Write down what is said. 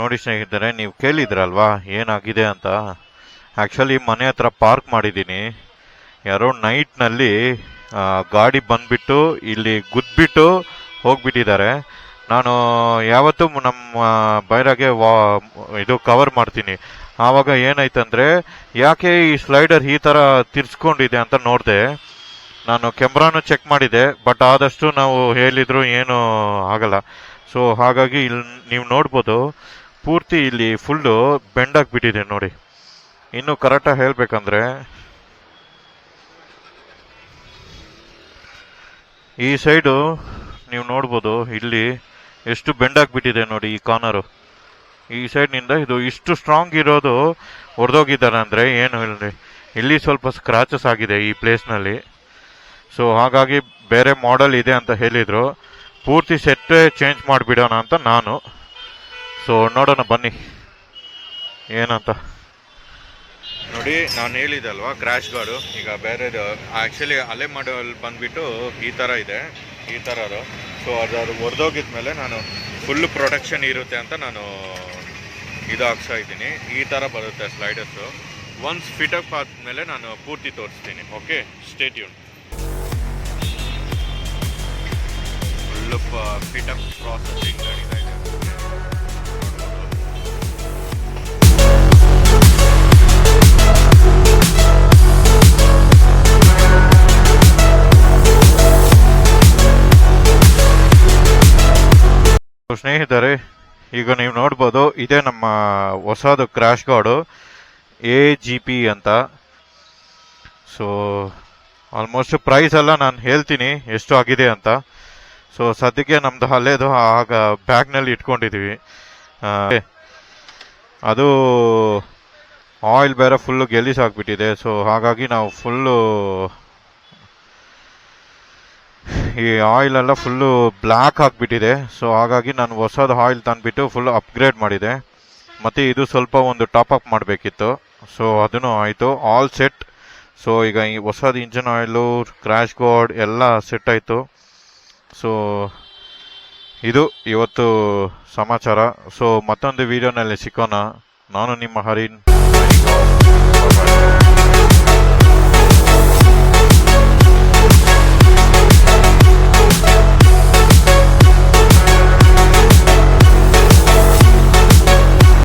ನೋಡಿ ಸ್ನೇಹಿತರೆ, ನೀವು ಕೇಳಿದ್ರಲ್ವಾ ಏನಾಗಿದೆ ಅಂತ. ಆ್ಯಕ್ಚುಲಿ ಮನೆ ಹತ್ರ ಪಾರ್ಕ್ ಮಾಡಿದ್ದೀನಿ. ಯಾರೋ ನೈಟ್ನಲ್ಲಿ ಗಾಡಿ ಬಂದ್ಬಿಟ್ಟು ಇಲ್ಲಿ ಗುದ್ಬಿಟ್ಟು ಹೋಗ್ಬಿಟ್ಟಿದ್ದಾರೆ. ನಾನು ಯಾವತ್ತೂ ನಮ್ಮ ಬೈರಾಗೆ ಇದು ಕವರ್ ಮಾಡ್ತೀನಿ. ಆವಾಗ ಏನಾಯ್ತಂದರೆ, ಯಾಕೆ ಈ ಸ್ಲೈಡರ್ ಈ ಥರ ತಿರ್ಸ್ಕೊಂಡಿದೆ ಅಂತ ನೋಡಿದೆ. ನಾನು ಕ್ಯಾಮ್ರಾನು ಚೆಕ್ ಮಾಡಿದೆ, ಬಟ್ ಆದಷ್ಟು ನಾವು ಹೇಳಿದ್ರು ಏನು ಆಗಲ್ಲ. ಸೊ ಹಾಗಾಗಿ ಇಲ್ಲಿ ನೀವು ನೋಡ್ಬೋದು, ಪೂರ್ತಿ ಇಲ್ಲಿ ಫುಲ್ಲು ಬೆಂಡಾಗಿಬಿಟ್ಟಿದೆ ನೋಡಿ. ಇನ್ನು ಕರೆಕ್ಟಾಗಿ ಹೇಳಬೇಕಂದ್ರೆ, ಈ ಸೈಡು ನೀವು ನೋಡ್ಬೋದು ಇಲ್ಲಿ ಎಷ್ಟು ಬೆಂಡಾಗಿಬಿಟ್ಟಿದೆ ನೋಡಿ ಈ ಕಾರ್ನರು. ಈ ಸೈಡ್ನಿಂದ ಇದು ಇಷ್ಟು ಸ್ಟ್ರಾಂಗ್ ಇರೋದು ಹೊಡೆದೋಗಿದ್ದಾರೆ ಅಂದರೆ ಏನು ಹೇಳಿ. ಇಲ್ಲಿ ಸ್ವಲ್ಪ ಸ್ಕ್ರಾಚಸ್ ಆಗಿದೆ ಈ ಪ್ಲೇಸ್ನಲ್ಲಿ. ಸೊ ಹಾಗಾಗಿ ಬೇರೆ ಮಾಡೆಲ್ ಇದೆ ಅಂತ ಹೇಳಿದರು. ಪೂರ್ತಿ ಸೆಟ್ಟೇ ಚೇಂಜ್ ಮಾಡಿಬಿಡೋಣ ಅಂತ ನಾನು. ಸೊ ನೋಡೋಣ ಬನ್ನಿ ಏನಂತ. ನೋಡಿ, ನಾನು ಹೇಳಿದೆ ಅಲ್ವಾ ಕ್ರ್ಯಾಶ್ ಗಾರ್ಡು. ಈಗ ಬೇರೆದು ಆ್ಯಕ್ಚುಲಿ ಹಳೆ ಮಾಡಲ್ ಬಂದುಬಿಟ್ಟು ಈ ಥರ ಇದೆ, ಈ ಥರದು. ಸೊ ಅದು ಹೊಡೆದೋಗಿದ್ಮೇಲೆ ನಾನು ಫುಲ್ಲು ಪ್ರೊಟೆಕ್ಷನ್ ಇರುತ್ತೆ ಅಂತ ನಾನು ಇದು ಹಾಕ್ಸ್ತಾ ಇದ್ದೀನಿ. ಈ ಥರ ಬರುತ್ತೆ ಸ್ಲೈಡರ್ಸು. ಒನ್ಸ್ ಫಿಟಪ್ ಆದಮೇಲೆ ನಾನು ಪೂರ್ತಿ ತೋರಿಸ್ತೀನಿ. Okay, stay tune. Full fit up processing ನಡೀತಾ ಇದೆ. ಸ್ನೇಹಿತರೆ, ಈಗ ನೀವು ನೋಡ್ಬೋದು, ಇದೇ ನಮ್ಮ ಹೊಸದು ಕ್ರ್ಯಾಶ್ ಗಾರ್ಡು AGP ಅಂತ. ಸೊ ಆಲ್ಮೋಸ್ಟ್ ಪ್ರೈಸ್ ಎಲ್ಲ ನಾನು ಹೇಳ್ತೀನಿ ಎಷ್ಟು ಆಗಿದೆ ಅಂತ. ಸೊ ಸದ್ಯಕ್ಕೆ ನಮ್ಮದು ಹಳೇದು ಆಗ ಬ್ಯಾಗ್ನಲ್ಲಿ ಇಟ್ಕೊಂಡಿದ್ದೀವಿ. ಅದು ಆಯಿಲ್ ಬೇರೆ ಫುಲ್ಲು ಗೆಲ್ಲಿಸಾಗ್ಬಿಟ್ಟಿದೆ. ಸೊ ಹಾಗಾಗಿ ನಾವು ಫುಲ್ಲು ಈ ಆಯಿಲ್ ಎಲ್ಲ ಫುಲ್ಲು ಬ್ಲ್ಯಾಕ್ ಆಗಿಬಿಟ್ಟಿದೆ. ಸೊ ಹಾಗಾಗಿ ನಾನು ಹೊಸದು ಆಯಿಲ್ ತಂದುಬಿಟ್ಟು ಫುಲ್ ಅಪ್ಗ್ರೇಡ್ ಮಾಡಿದೆ. ಮತ್ತು ಇದು ಸ್ವಲ್ಪ ಒಂದು ಟಾಪಪ್ ಮಾಡಬೇಕಿತ್ತು. ಸೊ ಅದೂ ಆಯಿತು, ಆಲ್ ಸೆಟ್. ಸೊ ಈಗ ಈ ಹೊಸದು ಇಂಜಿನ್ ಆಯಿಲು, ಕ್ರ್ಯಾಶ್ ಗಾರ್ಡ್ ಎಲ್ಲ ಸೆಟ್ ಆಯಿತು. ಸೊ ಇದು ಇವತ್ತು ಸಮಾಚಾರ. ಸೊ ಮತ್ತೊಂದು ವಿಡಿಯೋನಲ್ಲಿ ಸಿಕ್ಕೋಣ. ನಾನು ನಿಮ್ಮ ಹರಿನ್.